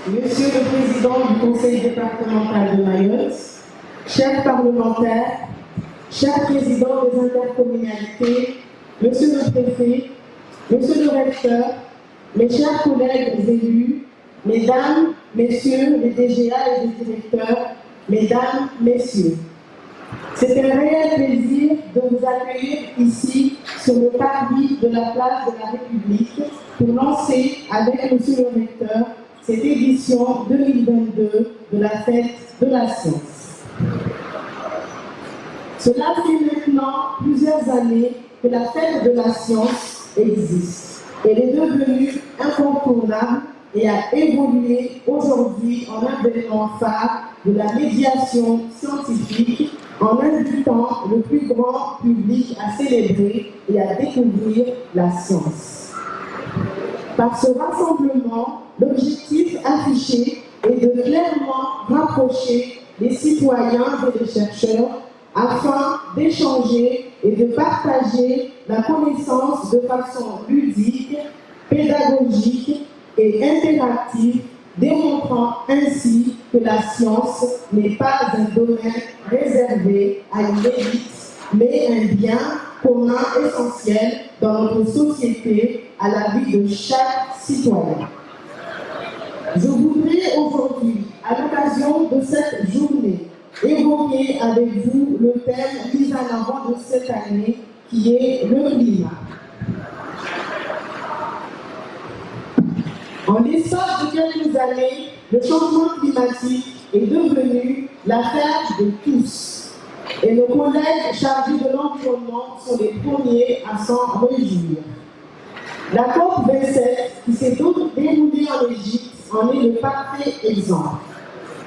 Monsieur le Président du Conseil départemental de Mayotte, chers parlementaires, chers présidents des intercommunalités, Monsieur le Préfet, Monsieur le Recteur, mes chers collègues élus, Mesdames, Messieurs les DGA et les directeurs, Mesdames, Messieurs, c'est un réel plaisir de vous accueillir ici sur le parvis de la place de la République pour lancer avec Monsieur le Recteur cette édition 2022 de la Fête de la Science. Cela fait maintenant plusieurs années que la Fête de la Science existe. Elle est devenue incontournable et a évolué aujourd'hui en un événement phare de la médiation scientifique en invitant le plus grand public à célébrer et à découvrir la science. Par ce rassemblement, l'objectif affiché est de clairement rapprocher les citoyens et les chercheurs afin d'échanger et de partager la connaissance de façon ludique, pédagogique et interactive, démontrant ainsi que la science n'est pas un domaine réservé à une élite, mais un bien commun essentiel dans notre société à la vie de chaque citoyen. Je voudrais aujourd'hui, à l'occasion de cette journée, évoquer avec vous le thème mis en avant de cette année qui est le climat. En l'espace de quelques années, le changement climatique est devenu l'affaire de tous. Et nos collègues chargés de l'environnement sont les premiers à s'en réjouir. La COP27, qui s'est déroulée en Égypte, en est le parfait exemple.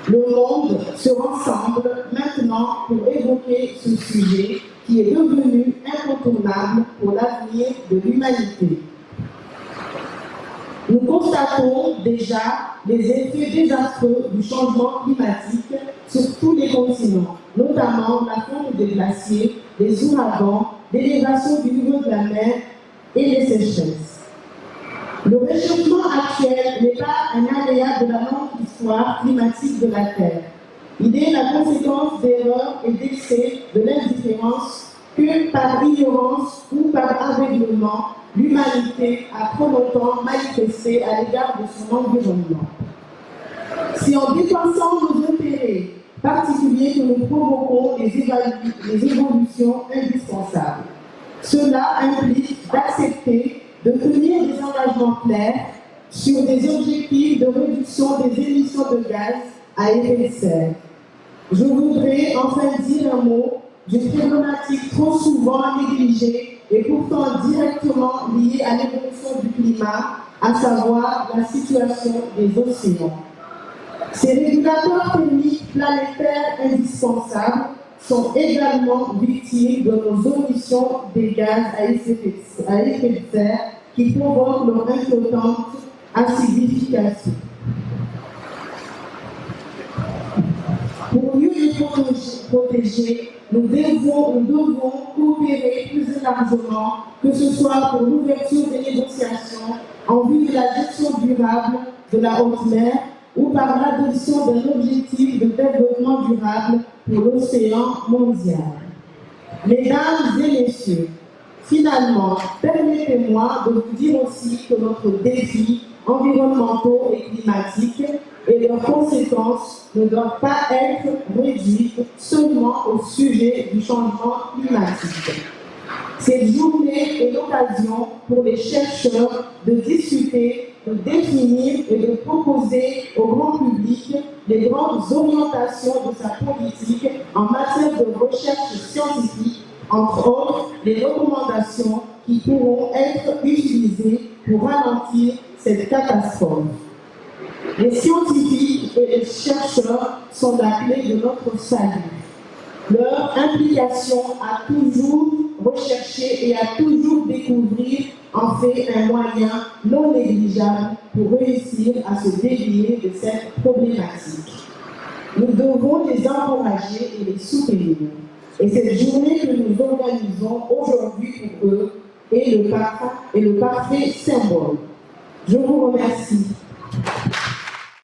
Le monde se rassemble maintenant pour évoquer ce sujet qui est devenu incontournable pour l'avenir de l'humanité. Nous constatons déjà les effets désastreux du changement climatique sur tous les continents, notamment la fonte des glaciers, les ouragans, l'élévation du niveau de la mer et les sécheresses. Le réchauffement actuel n'est pas un aléa de la longue histoire climatique de la Terre. Il est la conséquence d'erreurs et d'excès de l'indifférence que, par ignorance ou par aveuglement, l'humanité a trop longtemps manifesté à l'égard de son environnement. C'est en dépassant nos intérêts particuliers que nous provoquons les évolutions indispensables. Cela implique d'accepter de tenir des engagements clairs sur des objectifs de réduction des émissions de gaz à effet de serre. Je voudrais enfin dire un mot d'une problématique trop souvent négligée et pourtant directement liée à l'évolution du climat, à savoir la situation des océans. Ces régulateurs thermiques planétaires indispensables sont également victimes de nos émissions des gaz à effet de serre qui provoquent leur inquiétante acidification. Pour mieux les protéger, nous devons coopérer plus largement, que ce soit pour l'ouverture des négociations en vue de la gestion durable de la haute mer ou par l'adoption d'un objectif de développement durable pour l'océan mondial. Mesdames et messieurs, finalement, permettez-moi de vous dire aussi que notre défi environnementaux et climatiques et leurs conséquences ne doivent pas être réduites seulement au sujet du changement climatique. Cette journée est l'occasion pour les chercheurs de discuter, de définir et de proposer au grand public les grandes orientations de sa politique en matière de recherche scientifique, entre autres les recommandations qui pourront être utilisées pour ralentir cette catastrophe. Les scientifiques et les chercheurs sont la clé de notre salut. Leur implication à toujours rechercher et à toujours découvrir en fait un moyen non négligeable pour réussir à se délier de cette problématique. Nous devons les encourager et les soutenir. Et cette journée que nous organisons aujourd'hui pour eux est le parfait symbole. Je vous remercie.